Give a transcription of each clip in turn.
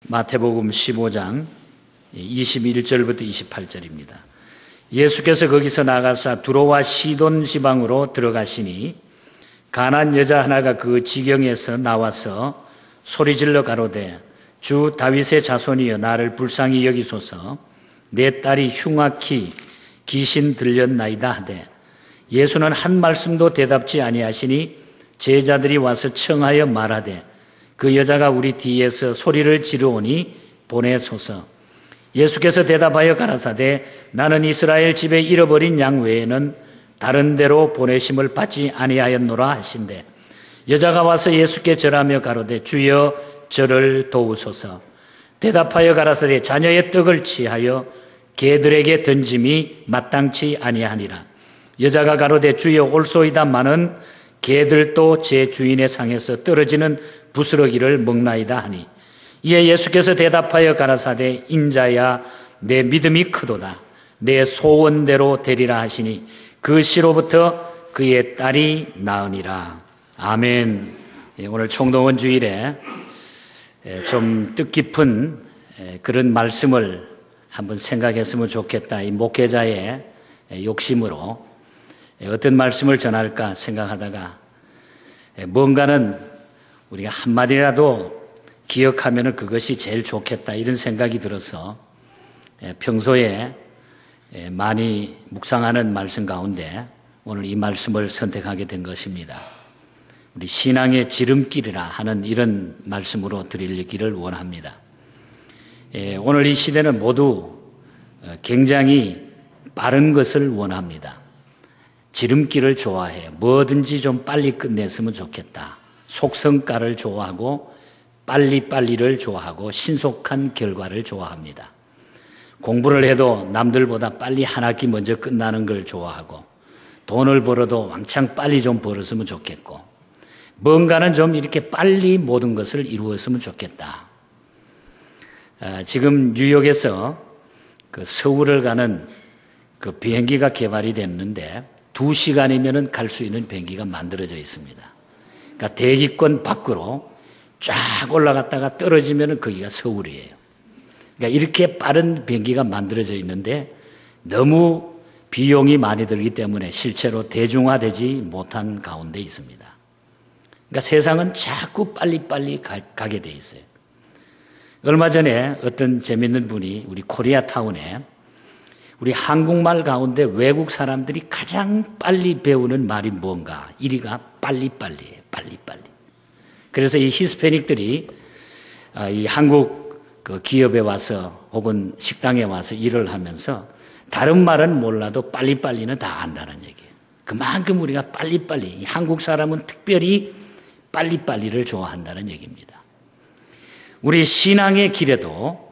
마태복음 15장 21절부터 28절입니다. 예수께서 거기서 나가사 두로와 시돈 지방으로 들어가시니 가난 여자 하나가 그 지경에서 나와서 소리질러 가로되 주 다윗의 자손이여 나를 불쌍히 여기소서 내 딸이 흉악히 귀신 들렸나이다 하되 예수는 한 말씀도 대답지 아니하시니 제자들이 와서 청하여 말하되 그 여자가 우리 뒤에서 소리를 지르오니 보내소서. 예수께서 대답하여 가라사대 나는 이스라엘 집에 잃어버린 양 외에는 다른 데로 보내심을 받지 아니하였노라 하신대 여자가 와서 예수께 절하며 가로되 주여 저를 도우소서. 대답하여 가라사대 자녀의 떡을 취하여 개들에게 던짐이 마땅치 아니하니라. 여자가 가로되 주여 올소이다마는 개들도 제 주인의 상에서 떨어지는 부스러기를 먹나이다 하니 이에 예수께서 대답하여 가라사대 인자야 내 믿음이 크도다 내 소원대로 되리라 하시니 그 시로부터 그의 딸이 나으니라. 아멘. 오늘 총동원 주일에 좀 뜻깊은 그런 말씀을 한번 생각했으면 좋겠다. 이 목회자의 욕심으로 어떤 말씀을 전할까 생각하다가 뭔가는 우리가 한마디라도 기억하면 그것이 제일 좋겠다 이런 생각이 들어서 평소에 많이 묵상하는 말씀 가운데 오늘 이 말씀을 선택하게 된 것입니다. 우리 신앙의 지름길이라 하는 이런 말씀으로 드리기를 원합니다. 오늘 이 시대는 모두 굉장히 빠른 것을 원합니다. 지름길을 좋아해요. 뭐든지 좀 빨리 끝냈으면 좋겠다. 속성가를 좋아하고 빨리빨리를 좋아하고 신속한 결과를 좋아합니다. 공부를 해도 남들보다 빨리 한 학기 먼저 끝나는 걸 좋아하고 돈을 벌어도 왕창 빨리 좀 벌었으면 좋겠고 뭔가는 좀 이렇게 빨리 모든 것을 이루었으면 좋겠다. 지금 뉴욕에서 그 서울을 가는 그 비행기가 개발이 됐는데 2시간이면 갈 수 있는 비행기가 만들어져 있습니다. 그러니까 대기권 밖으로 쫙 올라갔다가 떨어지면 거기가 서울이에요. 그러니까 이렇게 빠른 비행기가 만들어져 있는데 너무 비용이 많이 들기 때문에 실제로 대중화되지 못한 가운데 있습니다. 그러니까 세상은 자꾸 빨리빨리 가게 돼 있어요. 얼마 전에 어떤 재밌는 분이 우리 코리아타운에 우리 한국말 가운데 외국 사람들이 가장 빨리 배우는 말이 뭔가? 1위가 빨리빨리예요. 빨리빨리. 그래서 이 히스패닉들이 이 한국 그 기업에 와서 혹은 식당에 와서 일을 하면서 다른 말은 몰라도 빨리빨리는 다 안다는 얘기예요. 그만큼 우리가 빨리빨리, 한국 사람은 특별히 빨리빨리를 좋아한다는 얘기입니다. 우리 신앙의 길에도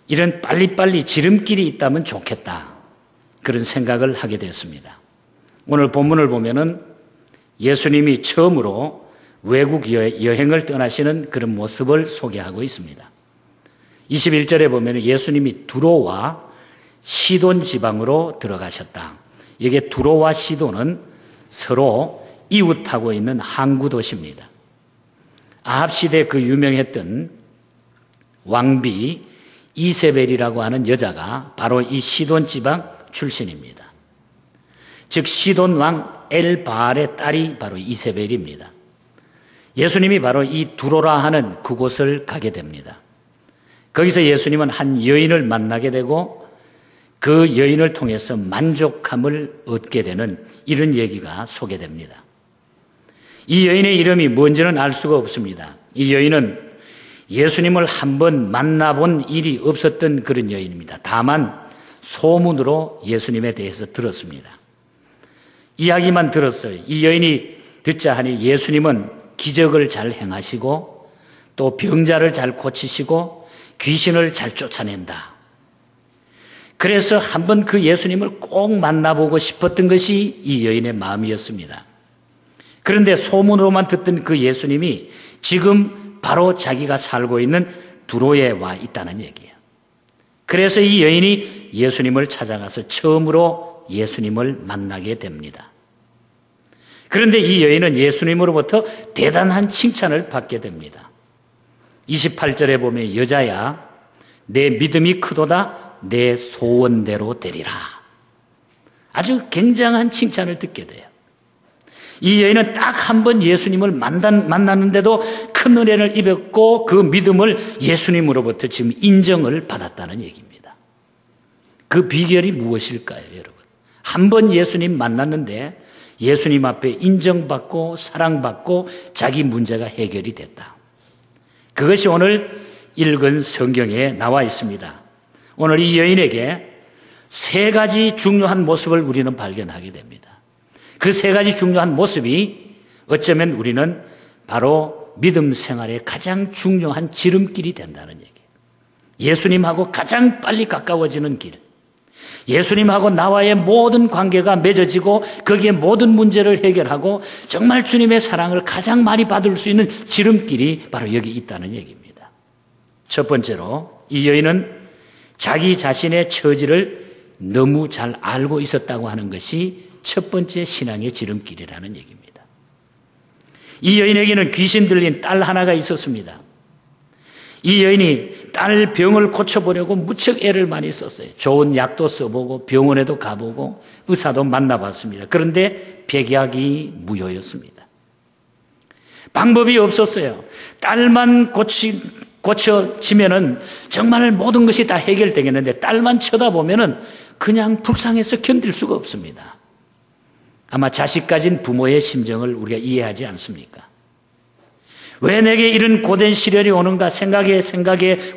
이런 빨리빨리 지름길이 있다면 좋겠다. 그런 생각을 하게 됐습니다. 오늘 본문을 보면은 예수님이 처음으로 외국 여행을 떠나시는 그런 모습을 소개하고 있습니다. 21절에 보면 예수님이 두로와 시돈 지방으로 들어가셨다. 여기에 두로와 시돈은 서로 이웃하고 있는 항구 도시입니다. 아합 시대 그 유명했던 왕비 이세벨이라고 하는 여자가 바로 이 시돈 지방 출신입니다. 즉 시돈 왕 엘바알의 딸이 바로 이세벨입니다. 예수님이 바로 이 두로라 하는 그곳을 가게 됩니다. 거기서 예수님은 한 여인을 만나게 되고 그 여인을 통해서 만족함을 얻게 되는 이런 얘기가 소개됩니다. 이 여인의 이름이 뭔지는 알 수가 없습니다. 이 여인은 예수님을 한번 만나본 일이 없었던 그런 여인입니다. 다만 소문으로 예수님에 대해서 들었습니다. 이야기만 들었어요. 이 여인이 듣자 하니 예수님은 기적을 잘 행하시고 또 병자를 잘 고치시고 귀신을 잘 쫓아낸다. 그래서 한번 그 예수님을 꼭 만나보고 싶었던 것이 이 여인의 마음이었습니다. 그런데 소문으로만 듣던 그 예수님이 지금 바로 자기가 살고 있는 두로에 와 있다는 얘기예요. 그래서 이 여인이 예수님을 찾아가서 처음으로 예수님을 만나게 됩니다. 그런데 이 여인은 예수님으로부터 대단한 칭찬을 받게 됩니다. 28절에 보면 여자야 내 믿음이 크도다 내 소원대로 되리라. 아주 굉장한 칭찬을 듣게 돼요. 이 여인은 딱 한 번 예수님을 만났는데도 큰 은혜를 입었고 그 믿음을 예수님으로부터 지금 인정을 받았다는 얘기입니다. 그 비결이 무엇일까요, 여러분? 한 번 예수님 만났는데 예수님 앞에 인정받고 사랑받고 자기 문제가 해결이 됐다. 그것이 오늘 읽은 성경에 나와 있습니다. 오늘 이 여인에게 세 가지 중요한 모습을 우리는 발견하게 됩니다. 그 세 가지 중요한 모습이 어쩌면 우리는 바로 믿음 생활의 가장 중요한 지름길이 된다는 얘기예요. 예수님하고 가장 빨리 가까워지는 길, 예수님하고 나와의 모든 관계가 맺어지고 거기에 모든 문제를 해결하고 정말 주님의 사랑을 가장 많이 받을 수 있는 지름길이 바로 여기 있다는 얘기입니다. 첫 번째로 이 여인은 자기 자신의 처지를 너무 잘 알고 있었다고 하는 것이 첫 번째 신앙의 지름길이라는 얘기입니다. 이 여인에게는 귀신 들린 딸 하나가 있었습니다. 이 여인이 딸 병을 고쳐보려고 무척 애를 많이 썼어요. 좋은 약도 써보고 병원에도 가보고 의사도 만나봤습니다. 그런데 백약이 무효였습니다. 방법이 없었어요. 딸만 고쳐지면은 정말 모든 것이 다 해결되겠는데 딸만 쳐다보면은 그냥 불쌍해서 견딜 수가 없습니다. 아마 자식 가진 부모의 심정을 우리가 이해하지 않습니까? 왜 내게 이런 고된 시련이 오는가 생각에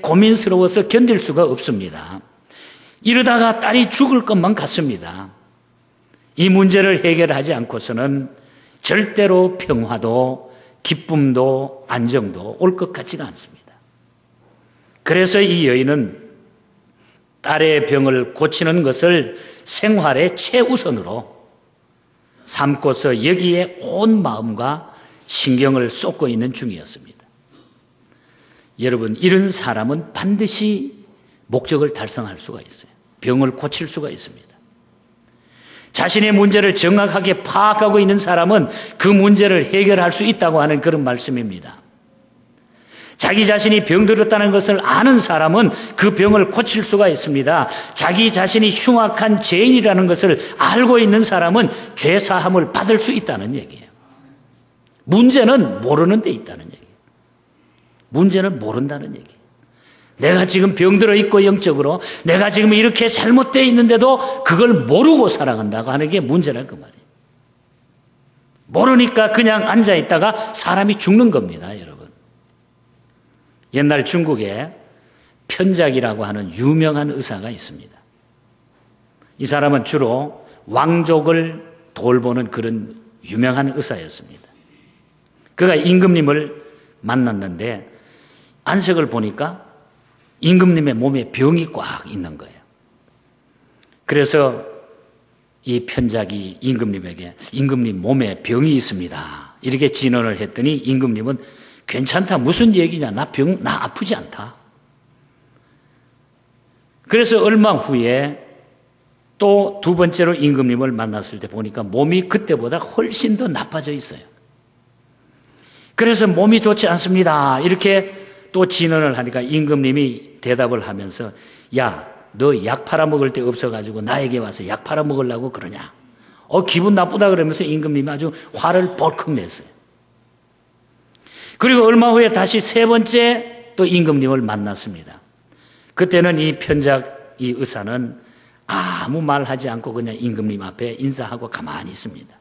고민스러워서 견딜 수가 없습니다. 이러다가 딸이 죽을 것만 같습니다. 이 문제를 해결하지 않고서는 절대로 평화도 기쁨도 안정도 올 것 같지가 않습니다. 그래서 이 여인은 딸의 병을 고치는 것을 생활의 최우선으로 삼고서 여기에 온 마음과 신경을 쏟고 있는 중이었습니다. 여러분, 이런 사람은 반드시 목적을 달성할 수가 있어요. 병을 고칠 수가 있습니다. 자신의 문제를 정확하게 파악하고 있는 사람은 그 문제를 해결할 수 있다고 하는 그런 말씀입니다. 자기 자신이 병들었다는 것을 아는 사람은 그 병을 고칠 수가 있습니다. 자기 자신이 흉악한 죄인이라는 것을 알고 있는 사람은 죄사함을 받을 수 있다는 얘기예요. 문제는 모르는 데 있다는 얘기예요. 문제는 모른다는 얘기예요. 내가 지금 병들어 있고 영적으로 내가 지금 이렇게 잘못되어 있는데도 그걸 모르고 살아간다고 하는 게 문제란 그 말이에요. 모르니까 그냥 앉아있다가 사람이 죽는 겁니다, 여러분. 옛날 중국에 편작이라고 하는 유명한 의사가 있습니다. 이 사람은 주로 왕족을 돌보는 그런 유명한 의사였습니다. 그가 임금님을 만났는데 안색을 보니까 임금님의 몸에 병이 꽉 있는 거예요. 그래서 이 편작이 임금님에게 임금님 몸에 병이 있습니다. 이렇게 진언을 했더니 임금님은 괜찮다. 무슨 얘기냐. 나 아프지 않다. 그래서 얼마 후에 또 두 번째로 임금님을 만났을 때 보니까 몸이 그때보다 훨씬 더 나빠져 있어요. 그래서 몸이 좋지 않습니다. 이렇게 또 진언을 하니까 임금님이 대답을 하면서 야, 너 약 팔아먹을 데 없어가지고 나에게 와서 약 팔아먹으려고 그러냐. 기분 나쁘다 그러면서 임금님이 아주 화를 벌컥 냈어요. 그리고 얼마 후에 다시 세 번째 또 임금님을 만났습니다. 그때는 이 편작 이 의사는 아무 말하지 않고 그냥 임금님 앞에 인사하고 가만히 있습니다.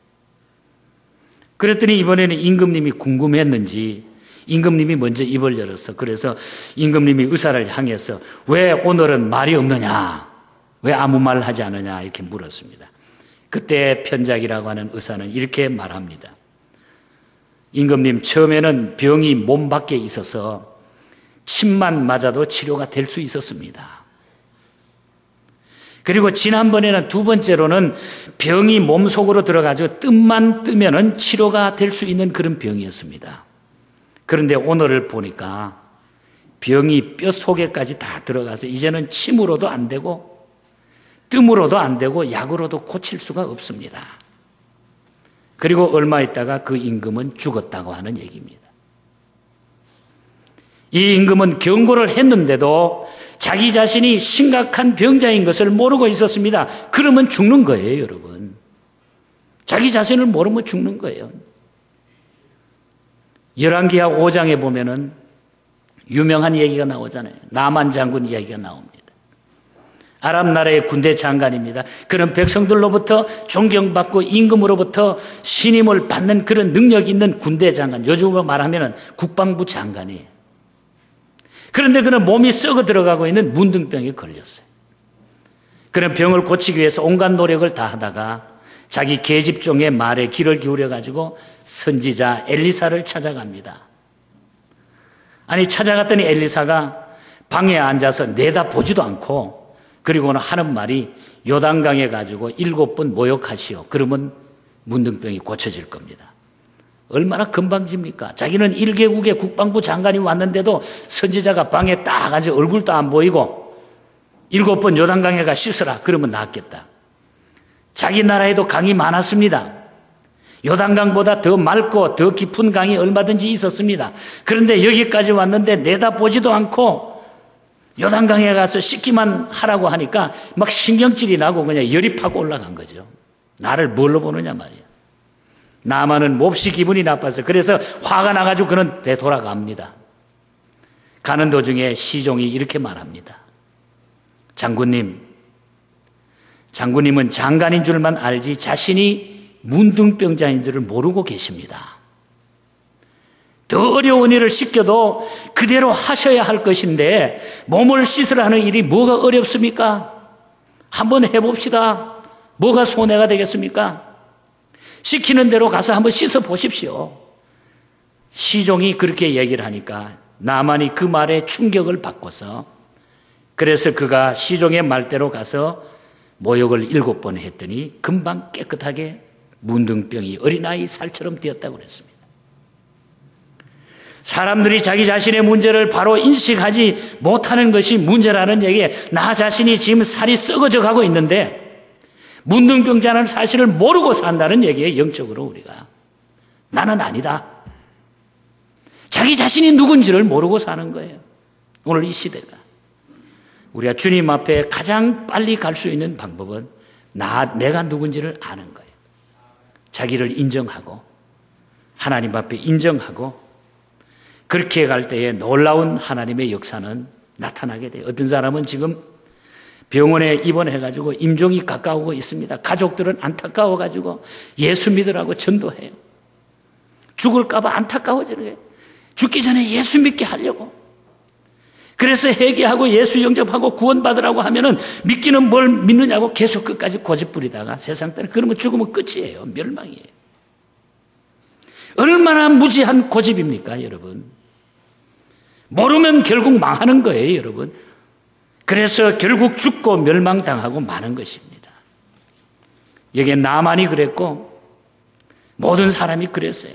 그랬더니 이번에는 임금님이 궁금했는지 임금님이 먼저 입을 열었어. 그래서 임금님이 의사를 향해서 왜 오늘은 말이 없느냐? 왜 아무 말 하지 않느냐? 이렇게 물었습니다. 그때 편작이라고 하는 의사는 이렇게 말합니다. 임금님, 처음에는 병이 몸 밖에 있어서 침만 맞아도 치료가 될 수 있었습니다. 그리고 지난번에는 두 번째로는 병이 몸속으로 들어가지고 뜸만 뜨면은 치료가 될 수 있는 그런 병이었습니다. 그런데 오늘을 보니까 병이 뼈 속에까지 다 들어가서 이제는 침으로도 안 되고 뜸으로도 안 되고 약으로도 고칠 수가 없습니다. 그리고 얼마 있다가 그 임금은 죽었다고 하는 얘기입니다. 이 임금은 경고를 했는데도 자기 자신이 심각한 병자인 것을 모르고 있었습니다. 그러면 죽는 거예요, 여러분. 자기 자신을 모르면 죽는 거예요. 열왕기하 5장에 보면은 유명한 얘기가 나오잖아요. 나만 장군 이야기가 나옵니다. 아람 나라의 군대 장관입니다. 그런 백성들로부터 존경받고 임금으로부터 신임을 받는 그런 능력 있는 군대 장관, 요즘으로 말하면 국방부 장관이에요. 그런데 그는 몸이 썩어 들어가고 있는 문둥병에 걸렸어요. 그런 병을 고치기 위해서 온갖 노력을 다 하다가 자기 계집종의 말에 귀를 기울여 가지고 선지자 엘리사를 찾아갑니다. 아니, 찾아갔더니 엘리사가 방에 앉아서 내다보지도 않고, 그리고는 하는 말이 요단강에 가지고 7번 모욕하시오. 그러면 문둥병이 고쳐질 겁니다. 얼마나 금방집니까? 자기는 1개국의 국방부 장관이 왔는데도 선지자가 방에 딱 앉아 얼굴도 안 보이고 7번 요단강에 가 씻으라. 그러면 낫겠다. 자기 나라에도 강이 많았습니다. 요단강보다 더 맑고 더 깊은 강이 얼마든지 있었습니다. 그런데 여기까지 왔는데 내다보지도 않고 요단강에 가서 씻기만 하라고 하니까 막 신경질이 나고 그냥 열이 파고 올라간 거죠. 나를 뭘로 보느냐 말이야. 나만은 몹시 기분이 나빠서, 그래서 화가 나가지고 그는 되돌아갑니다. 가는 도중에 시종이 이렇게 말합니다. 장군님은 장관인 줄만 알지 자신이 문둥병자인 줄을 모르고 계십니다. 더 어려운 일을 시켜도 그대로 하셔야 할 것인데 몸을 씻으라 하는 일이 뭐가 어렵습니까? 한번 해봅시다. 뭐가 손해가 되겠습니까? 시키는 대로 가서 한번 씻어 보십시오. 시종이 그렇게 얘기를 하니까 나만이 그 말에 충격을 받고서, 그래서 그가 시종의 말대로 가서 모욕을 7번 했더니 금방 깨끗하게 문둥병이 어린아이 살처럼 되었다고 그랬습니다. 사람들이 자기 자신의 문제를 바로 인식하지 못하는 것이 문제라는 얘기에, 나 자신이 지금 살이 썩어져 가고 있는데 문둥병자는 사실을 모르고 산다는 얘기에, 영적으로 우리가 나는 아니다. 자기 자신이 누군지를 모르고 사는 거예요. 오늘 이 시대가. 우리가 주님 앞에 가장 빨리 갈 수 있는 방법은 내가 누군지를 아는 거예요. 자기를 인정하고 하나님 앞에 인정하고, 그렇게 갈 때에 놀라운 하나님의 역사는 나타나게 돼요. 어떤 사람은 지금 병원에 입원해가지고 임종이 가까우고 있습니다. 가족들은 안타까워가지고 예수 믿으라고 전도해요. 죽을까봐 안타까워지는 거예요. 죽기 전에 예수 믿게 하려고. 그래서 회개하고 예수 영접하고 구원받으라고 하면은 믿기는 뭘 믿느냐고 계속 끝까지 고집부리다가 세상 때는, 그러면 죽으면 끝이에요. 멸망이에요. 얼마나 무지한 고집입니까, 여러분? 모르면 결국 망하는 거예요, 여러분. 그래서 결국 죽고 멸망당하고 마는 것입니다. 여기에 나만이 그랬고 모든 사람이 그랬어요.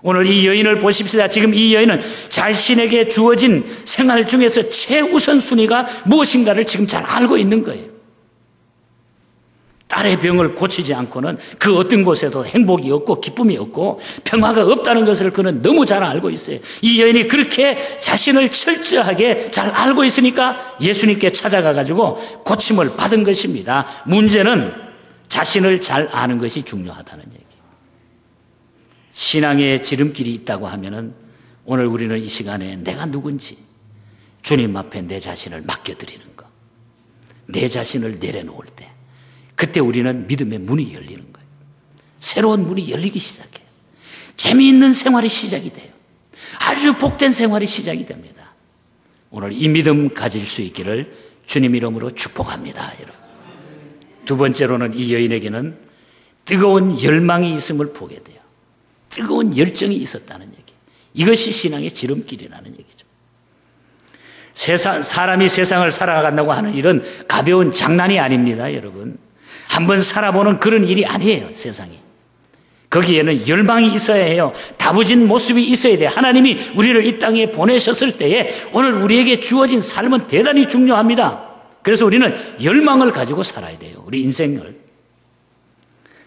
오늘 이 여인을 보십시다. 지금 이 여인은 자신에게 주어진 생활 중에서 최우선 순위가 무엇인가를 지금 잘 알고 있는 거예요. 딸의 병을 고치지 않고는 그 어떤 곳에도 행복이 없고 기쁨이 없고 평화가 없다는 것을 그는 너무 잘 알고 있어요. 이 여인이 그렇게 자신을 철저하게 잘 알고 있으니까 예수님께 찾아가가지고 고침을 받은 것입니다. 문제는 자신을 잘 아는 것이 중요하다는 얘기예요. 신앙에 지름길이 있다고 하면은 오늘 우리는 이 시간에 내가 누군지 주님 앞에 내 자신을 맡겨드리는 것, 내 자신을 내려놓을 때, 그때 우리는 믿음의 문이 열리는 거예요. 새로운 문이 열리기 시작해요. 재미있는 생활이 시작이 돼요. 아주 복된 생활이 시작이 됩니다. 오늘 이 믿음 가질 수 있기를 주님 이름으로 축복합니다, 여러분. 두 번째로는 이 여인에게는 뜨거운 열망이 있음을 보게 돼요. 뜨거운 열정이 있었다는 얘기. 이것이 신앙의 지름길이라는 얘기죠. 사람이 세상을 살아간다고 하는 일은 가벼운 장난이 아닙니다, 여러분. 한번 살아보는 그런 일이 아니에요, 세상이. 거기에는 열망이 있어야 해요. 다부진 모습이 있어야 돼요. 하나님이 우리를 이 땅에 보내셨을 때에 오늘 우리에게 주어진 삶은 대단히 중요합니다. 그래서 우리는 열망을 가지고 살아야 돼요, 우리 인생을.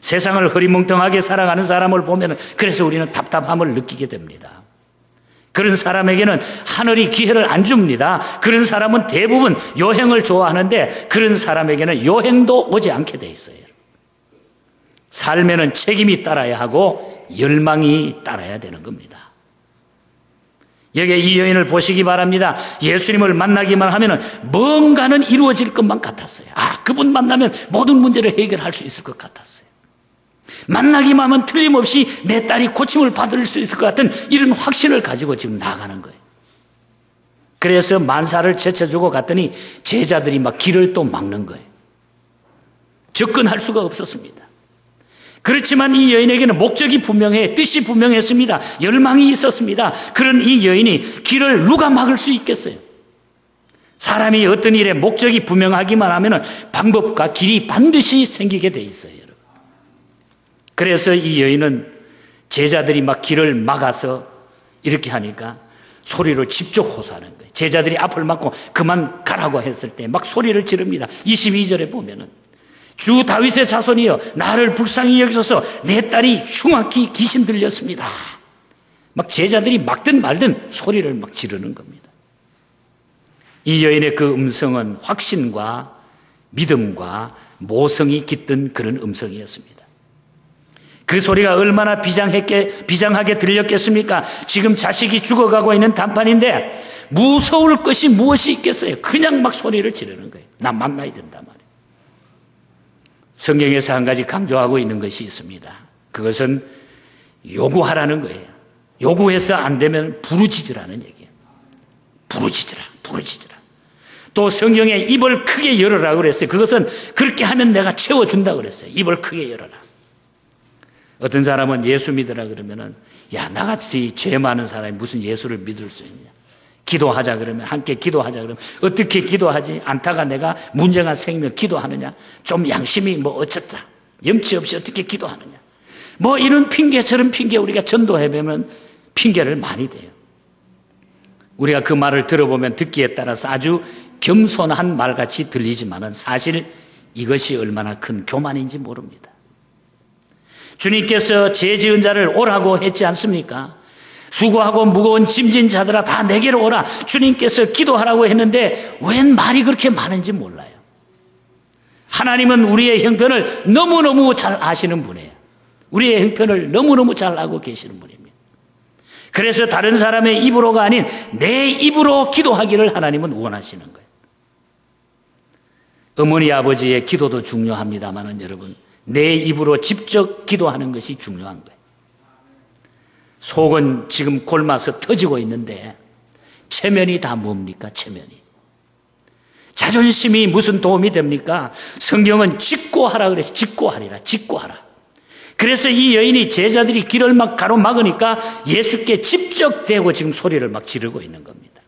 세상을 흐리멍텅하게 살아가는 사람을 보면 그래서 우리는 답답함을 느끼게 됩니다. 그런 사람에게는 하늘이 기회를 안 줍니다. 그런 사람은 대부분 여행을 좋아하는데 그런 사람에게는 여행도 오지 않게 돼 있어요. 삶에는 책임이 따라야 하고 열망이 따라야 되는 겁니다. 여기에 이 여인을 보시기 바랍니다. 예수님을 만나기만 하면 뭔가는 이루어질 것만 같았어요. 그분 만나면 모든 문제를 해결할 수 있을 것 같았어요. 만나기만 하면 틀림없이 내 딸이 고침을 받을 수 있을 것 같은 이런 확신을 가지고 지금 나가는 거예요. 그래서 만사를 제쳐주고 갔더니 제자들이 막 길을 또 막는 거예요. 접근할 수가 없었습니다. 그렇지만 이 여인에게는 목적이 분명해, 뜻이 분명했습니다. 열망이 있었습니다. 그런 이 여인이 길을 누가 막을 수 있겠어요? 사람이 어떤 일에 목적이 분명하기만 하면 방법과 길이 반드시 생기게 돼 있어요. 여러분. 그래서 이 여인은 제자들이 막 길을 막아서 이렇게 하니까 소리로 직접 호소하는 거예요. 제자들이 앞을 막고 그만 가라고 했을 때 막 소리를 지릅니다. 22절에 보면은 주 다윗의 자손이여 나를 불쌍히 여기소서 내 딸이 흉악히 귀신 들렸습니다. 막 제자들이 막든 말든 소리를 막 지르는 겁니다. 이 여인의 그 음성은 확신과 믿음과 모성이 깃든 그런 음성이었습니다. 그 소리가 얼마나 비장하게 들렸겠습니까? 지금 자식이 죽어가고 있는 단판인데 무서울 것이 무엇이 있겠어요? 그냥 막 소리를 지르는 거예요. 나 만나야 된단 말이에요. 성경에서 한 가지 강조하고 있는 것이 있습니다. 그것은 요구하라는 거예요. 요구해서 안 되면 부르짖으라는 얘기예요. 부르짖으라. 또 성경에 입을 크게 열어라 그랬어요. 그것은 그렇게 하면 내가 채워준다 그랬어요. 입을 크게 열어라. 어떤 사람은 예수 믿으라 그러면은 야, 나같이 죄 많은 사람이 무슨 예수를 믿을 수 있느냐. 기도하자 그러면 함께 기도하자 그러면 어떻게 기도하지? 않다가 내가 문제가 생기면 기도하느냐? 좀 양심이 뭐 어쨌다. 염치 없이 어떻게 기도하느냐? 뭐 이런 핑계 저런 핑계 우리가 전도해보면 핑계를 많이 대요. 우리가 그 말을 들어보면 듣기에 따라서 아주 겸손한 말같이 들리지만은 사실 이것이 얼마나 큰 교만인지 모릅니다. 주님께서 죄 지은 자를 오라고 했지 않습니까? 수고하고 무거운 짐진 자들아 다 내게로 오라. 주님께서 기도하라고 했는데 웬 말이 그렇게 많은지 몰라요. 하나님은 우리의 형편을 너무너무 잘 아시는 분이에요. 우리의 형편을 너무너무 잘 알고 계시는 분입니다. 그래서 다른 사람의 입으로가 아닌 내 입으로 기도하기를 하나님은 원하시는 거예요. 어머니 아버지의 기도도 중요합니다만 여러분 내 입으로 직접 기도하는 것이 중요한 거예요. 속은 지금 골마서 터지고 있는데 체면이 다 뭡니까? 체면이. 자존심이 무슨 도움이 됩니까? 성경은 직고하라 그래서 직고하라. 그래서 이 여인이 제자들이 길을 막 가로막으니까 예수께 직접 대고 지금 소리를 막 지르고 있는 겁니다.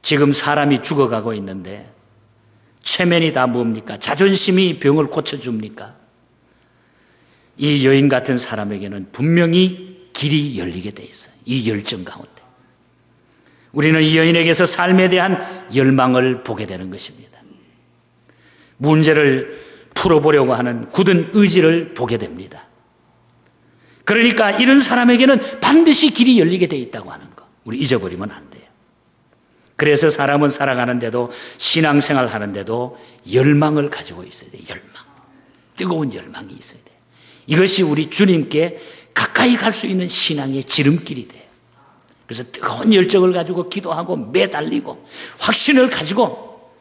지금 사람이 죽어가고 있는데 체면이 다 뭡니까? 자존심이 병을 고쳐줍니까? 이 여인 같은 사람에게는 분명히 길이 열리게 돼 있어요. 이 열정 가운데. 우리는 이 여인에게서 삶에 대한 열망을 보게 되는 것입니다. 문제를 풀어보려고 하는 굳은 의지를 보게 됩니다. 그러니까 이런 사람에게는 반드시 길이 열리게 돼 있다고 하는 거. 우리 잊어버리면 안 돼요. 그래서 사람은 살아가는데도 신앙생활 하는데도 열망을 가지고 있어야 돼요. 열망. 뜨거운 열망이 있어야 돼요. 이것이 우리 주님께 가까이 갈 수 있는 신앙의 지름길이 돼요. 그래서 뜨거운 열정을 가지고 기도하고 매달리고 확신을 가지고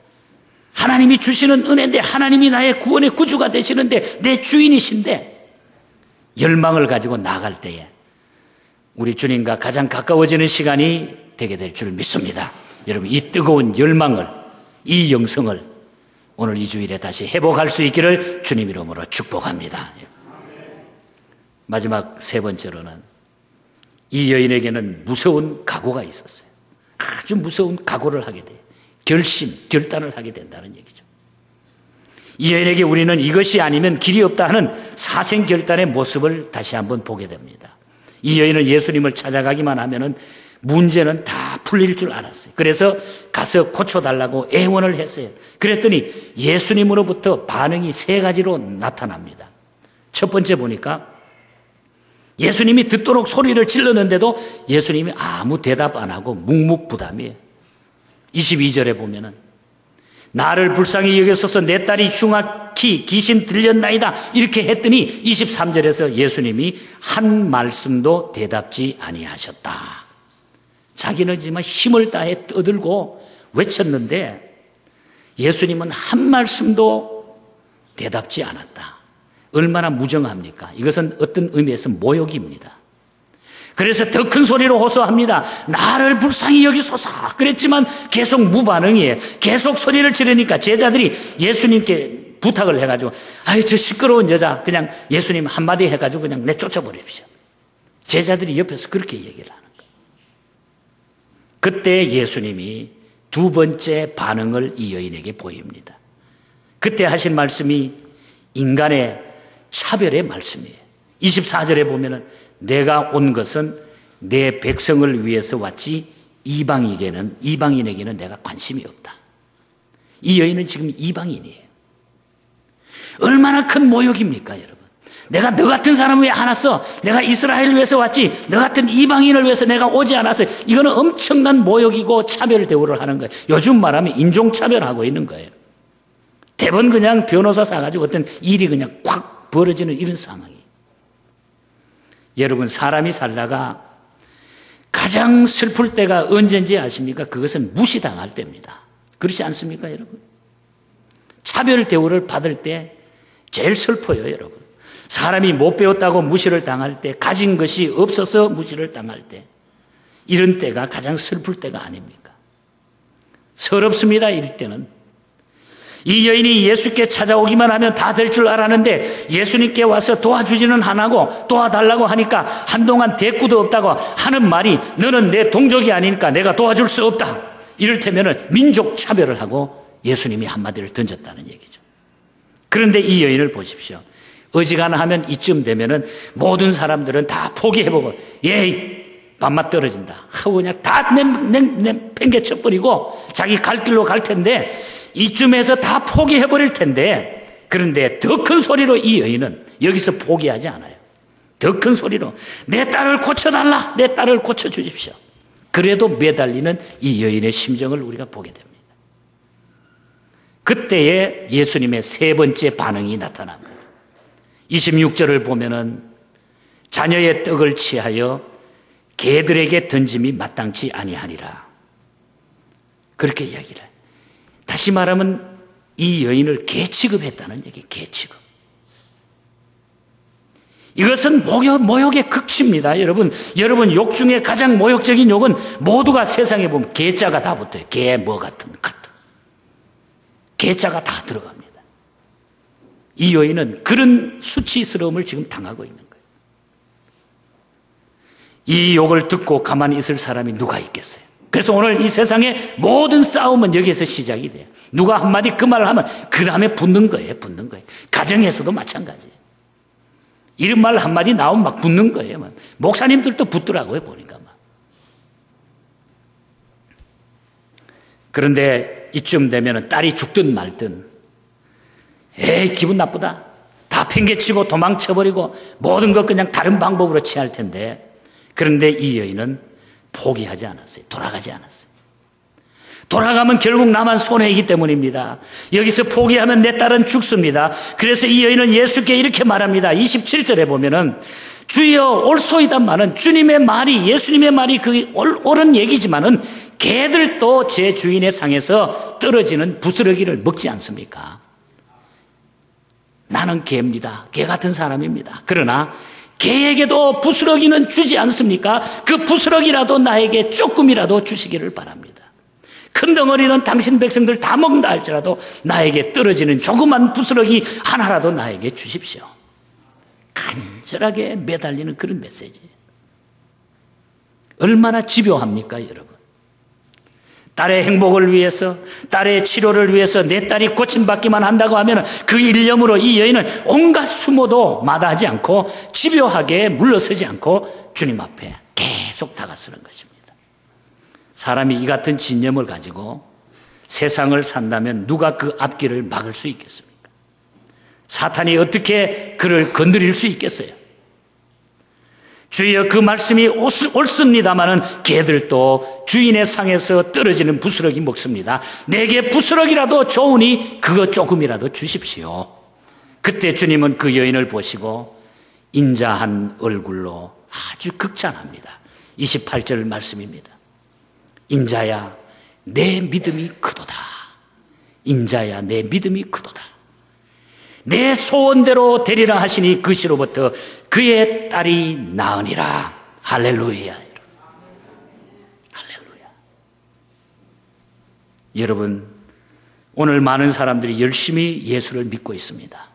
하나님이 주시는 은혜인데 하나님이 나의 구원의 구주가 되시는데 내 주인이신데 열망을 가지고 나아갈 때에 우리 주님과 가장 가까워지는 시간이 되게 될 줄 믿습니다. 여러분 이 뜨거운 열망을 이 영성을 오늘 이 주일에 다시 회복할 수 있기를 주님 이름으로 축복합니다. 마지막 세 번째로는 이 여인에게는 무서운 각오가 있었어요. 아주 무서운 각오를 하게 돼요. 결단을 하게 된다는 얘기죠. 이 여인에게 우리는 이것이 아니면 길이 없다 하는 사생결단의 모습을 다시 한번 보게 됩니다. 이 여인은 예수님을 찾아가기만 하면은 문제는 다 풀릴 줄 알았어요. 그래서 가서 고쳐달라고 애원을 했어요. 그랬더니 예수님으로부터 반응이 세 가지로 나타납니다. 첫 번째 보니까 예수님이 듣도록 소리를 질렀는데도 예수님이 아무 대답 안 하고 묵묵부담이에요. 22절에 보면은 나를 불쌍히 여겨서서 내 딸이 흉악히 귀신 들렸나이다 이렇게 했더니 23절에서 예수님이 한 말씀도 대답지 아니하셨다. 자기는 정말 힘을 다해 떠들고 외쳤는데 예수님은 한 말씀도 대답지 않았다. 얼마나 무정합니까? 이것은 어떤 의미에서 모욕입니다. 그래서 더 큰 소리로 호소합니다. 나를 불쌍히 여기소서. 그랬지만 계속 무반응이에요. 계속 소리를 지르니까 제자들이 예수님께 부탁을 해가지고 아이 저 시끄러운 여자 그냥 예수님 한마디 해가지고 그냥 내쫓아버립시오. 제자들이 옆에서 그렇게 얘기를 하는 거예요. 그때 예수님이 두 번째 반응을 이 여인에게 보입니다. 그때 하신 말씀이 인간의 차별의 말씀이에요. 24절에 보면은 내가 온 것은 내 백성을 위해서 왔지 이방인에게는 내가 관심이 없다. 이 여인은 지금 이방인이에요. 얼마나 큰 모욕입니까, 여러분? 내가 너 같은 사람을 왜 안 왔어? 내가 이스라엘을 위해서 왔지. 너 같은 이방인을 위해서 내가 오지 않았어요. 이거는 엄청난 모욕이고 차별 대우를 하는 거예요. 요즘 말하면 인종차별하고 있는 거예요. 대번 그냥 변호사 사가지고 어떤 일이 그냥 콱 벌어지는 이런 상황이에요. 여러분 사람이 살다가 가장 슬플 때가 언제인지 아십니까? 그것은 무시당할 때입니다. 그렇지 않습니까, 여러분? 차별 대우를 받을 때 제일 슬퍼요, 여러분. 사람이 못 배웠다고 무시를 당할 때, 가진 것이 없어서 무시를 당할 때, 이런 때가 가장 슬플 때가 아닙니까? 서럽습니다, 이럴 때는. 이 여인이 예수께 찾아오기만 하면 다 될 줄 알았는데 예수님께 와서 도와주지는 안 하고 도와달라고 하니까 한동안 대꾸도 없다고 하는 말이 너는 내 동족이 아니니까 내가 도와줄 수 없다. 이를테면 민족 차별을 하고 예수님이 한마디를 던졌다는 얘기죠. 그런데 이 여인을 보십시오. 어지간하면 이쯤 되면은 모든 사람들은 다 포기해보고 예이 밥맛 떨어진다 하고 그냥 다 팽개쳐버리고 자기 갈 길로 갈 텐데 이쯤에서 다 포기해버릴 텐데 그런데 더 큰 소리로 이 여인은 여기서 포기하지 않아요. 더 큰 소리로 내 딸을 고쳐달라. 내 딸을 고쳐주십시오. 그래도 매달리는 이 여인의 심정을 우리가 보게 됩니다. 그때에 예수님의 세 번째 반응이 나타납니다. 26절을 보면은 자녀의 떡을 취하여 개들에게 던짐이 마땅치 아니하니라. 그렇게 이야기를 해요. 다시 말하면 이 여인을 개 취급했다는 얘기예요. 개 취급. 이것은 모욕의 극치입니다. 여러분 욕 중에 가장 모욕적인 욕은 모두가 세상에 보면 개자가 다 붙어요. 개 뭐 같은 카트. 개자가 다 들어갑니다. 이 여인은 그런 수치스러움을 지금 당하고 있는 거예요. 이 욕을 듣고 가만히 있을 사람이 누가 있겠어요? 그래서 오늘 이 세상의 모든 싸움은 여기에서 시작이 돼요. 누가 한마디 그 말을 하면 그 다음에 붙는 거예요. 가정에서도 마찬가지예요. 이런 말 한마디 나오면 막 붙는 거예요. 목사님들도 붙더라고요, 보니까. 그런데 이쯤 되면 딸이 죽든 말든 에이 기분 나쁘다. 다 팽개치고 도망쳐버리고 모든 것 그냥 다른 방법으로 취할 텐데 그런데 이 여인은 포기하지 않았어요. 돌아가지 않았어요. 돌아가면 결국 나만 손해이기 때문입니다. 여기서 포기하면 내 딸은 죽습니다. 그래서 이 여인은 예수께 이렇게 말합니다. 27절에 보면은 주여 올소이다마는 주님의 말이 예수님의 말이 그 옳은 얘기지만은 개들도 제 주인의 상에서 떨어지는 부스러기를 먹지 않습니까? 나는 개입니다. 개 같은 사람입니다. 그러나 개에게도 부스러기는 주지 않습니까? 그 부스러기라도 나에게 조금이라도 주시기를 바랍니다. 큰 덩어리는 당신 백성들 다 먹는다 할지라도 나에게 떨어지는 조그만 부스러기 하나라도 나에게 주십시오. 간절하게 매달리는 그런 메시지. 얼마나 집요합니까, 여러분? 딸의 행복을 위해서, 딸의 치료를 위해서 내 딸이 고침받기만 한다고 하면 그 일념으로 이 여인은 온갖 수모도 마다하지 않고 집요하게 물러서지 않고 주님 앞에 계속 다가서는 것입니다. 사람이 이 같은 진념을 가지고 세상을 산다면 누가 그 앞길을 막을 수 있겠습니까? 사탄이 어떻게 그를 건드릴 수 있겠어요? 주여 그 말씀이 옳습니다마는 개들도 주인의 상에서 떨어지는 부스러기 먹습니다. 내게 부스러기라도 좋으니 그거 조금이라도 주십시오. 그때 주님은 그 여인을 보시고 인자한 얼굴로 아주 극찬합니다. 28절 말씀입니다. 인자야 내 믿음이 크도다. 인자야 내 믿음이 크도다. 내 소원대로 되리라 하시니 그 시로부터 그의 딸이 나으니라. 할렐루야. 할렐루야. 여러분, 오늘 많은 사람들이 열심히 예수를 믿고 있습니다.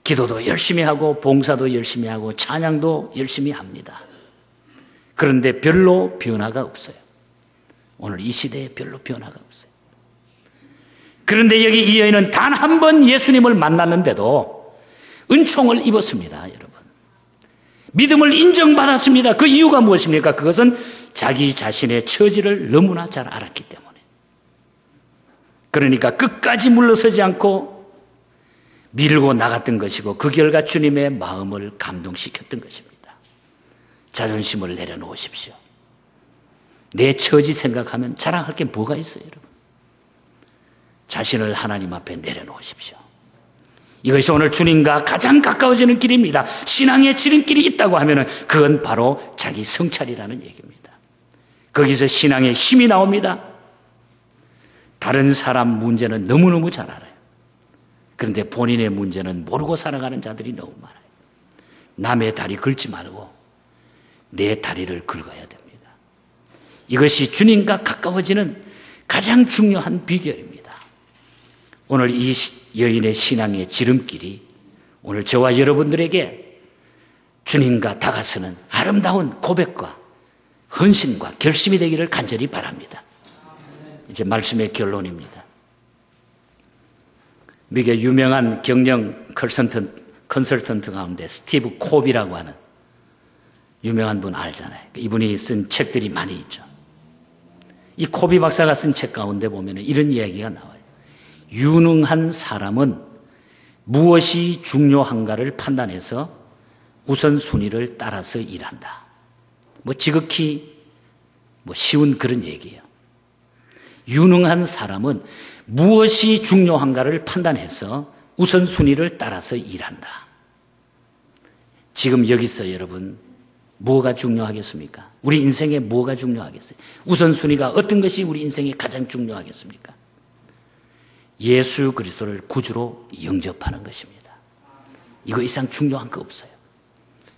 기도도 열심히 하고 봉사도 열심히 하고 찬양도 열심히 합니다. 그런데 별로 변화가 없어요. 오늘 이 시대에 별로 변화가 없어요. 그런데 여기 이 여인은 단 한 번 예수님을 만났는데도 은총을 입었습니다, 여러분. 믿음을 인정받았습니다. 그 이유가 무엇입니까? 그것은 자기 자신의 처지를 너무나 잘 알았기 때문에. 그러니까 끝까지 물러서지 않고 밀고 나갔던 것이고 그 결과 주님의 마음을 감동시켰던 것입니다. 자존심을 내려놓으십시오. 내 처지 생각하면 자랑할 게 뭐가 있어요, 여러분? 자신을 하나님 앞에 내려놓으십시오. 이것이 오늘 주님과 가장 가까워지는 길입니다. 신앙의 지름길이 있다고 하면 그건 바로 자기 성찰이라는 얘기입니다. 거기서 신앙의 힘이 나옵니다. 다른 사람 문제는 너무너무 잘 알아요. 그런데 본인의 문제는 모르고 살아가는 자들이 너무 많아요. 남의 다리 긁지 말고 내 다리를 긁어야 됩니다. 이것이 주님과 가까워지는 가장 중요한 비결입니다. 오늘 이 여인의 신앙의 지름길이 오늘 저와 여러분들에게 주님과 다가서는 아름다운 고백과 헌신과 결심이 되기를 간절히 바랍니다. 이제 말씀의 결론입니다. 미국의 유명한 경영 컨설턴트 가운데 스티브 콥이라고 하는 유명한 분 알잖아요. 이분이 쓴 책들이 많이 있죠. 이 콥이 박사가 쓴 책 가운데 보면 이런 이야기가 나와요. 유능한 사람은 무엇이 중요한가를 판단해서 우선순위를 따라서 일한다. 지극히 쉬운 그런 얘기예요. 유능한 사람은 무엇이 중요한가를 판단해서 우선순위를 따라서 일한다. 지금 여기서 여러분 뭐가 중요하겠습니까? 우리 인생에 뭐가 중요하겠어요? 우선순위가 어떤 것이 우리 인생에 가장 중요하겠습니까? 예수 그리스도를 구주로 영접하는 것입니다. 이거 이상 중요한 거 없어요.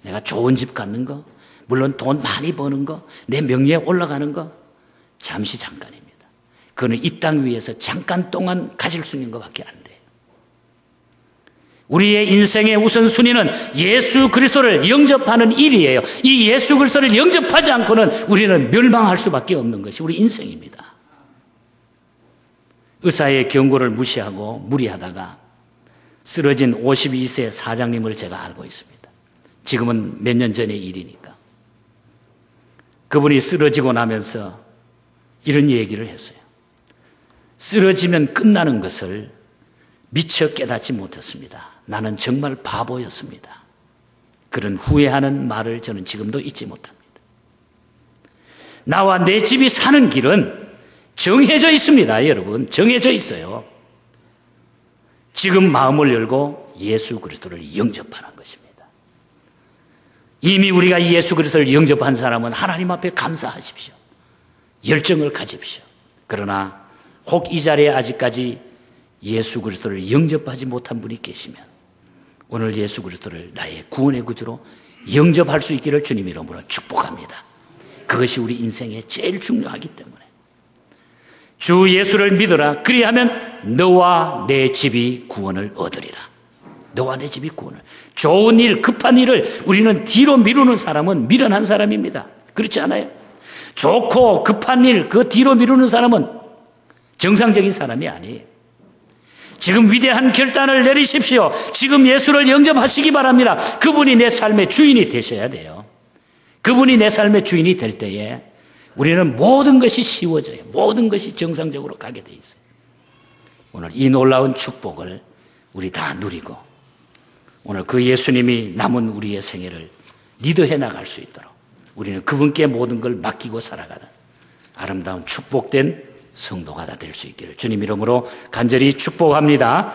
내가 좋은 집 갖는 거, 물론 돈 많이 버는 거, 내 명예에 올라가는 거 잠시 잠깐입니다. 그거는 이 땅 위에서 잠깐 동안 가질 수 있는 것밖에 안 돼요. 우리의 인생의 우선순위는 예수 그리스도를 영접하는 일이에요. 이 예수 그리스도를 영접하지 않고는 우리는 멸망할 수밖에 없는 것이 우리 인생입니다. 의사의 경고를 무시하고 무리하다가 쓰러진 52세 사장님을 제가 알고 있습니다. 지금은 몇 년 전의 일이니까. 그분이 쓰러지고 나면서 이런 얘기를 했어요. 쓰러지면 끝나는 것을 미처 깨닫지 못했습니다. 나는 정말 바보였습니다. 그런 후회하는 말을 저는 지금도 잊지 못합니다. 나와 내 집이 사는 길은 정해져 있습니다, 여러분. 정해져 있어요. 지금 마음을 열고 예수 그리스도를 영접하는 것입니다. 이미 우리가 예수 그리스도를 영접한 사람은 하나님 앞에 감사하십시오. 열정을 가집시오. 그러나 혹 이 자리에 아직까지 예수 그리스도를 영접하지 못한 분이 계시면 오늘 예수 그리스도를 나의 구원의 구주로 영접할 수 있기를 주님 이름으로 축복합니다. 그것이 우리 인생에 제일 중요하기 때문에 주 예수를 믿어라. 그리하면 너와 내 집이 구원을 얻으리라. 너와 내 집이 구원을. 좋은 일, 급한 일을 우리는 뒤로 미루는 사람은 미련한 사람입니다. 그렇지 않아요? 좋고 급한 일, 그 뒤로 미루는 사람은 정상적인 사람이 아니에요. 지금 위대한 결단을 내리십시오. 지금 예수를 영접하시기 바랍니다. 그분이 내 삶의 주인이 되셔야 돼요. 그분이 내 삶의 주인이 될 때에 우리는 모든 것이 쉬워져요. 모든 것이 정상적으로 가게 돼 있어요. 오늘 이 놀라운 축복을 우리 다 누리고 오늘 그 예수님이 남은 우리의 생애를 리드해 나갈 수 있도록 우리는 그분께 모든 걸 맡기고 살아가는 아름다운 축복된 성도가 다 될 수 있기를 주님 이름으로 간절히 축복합니다.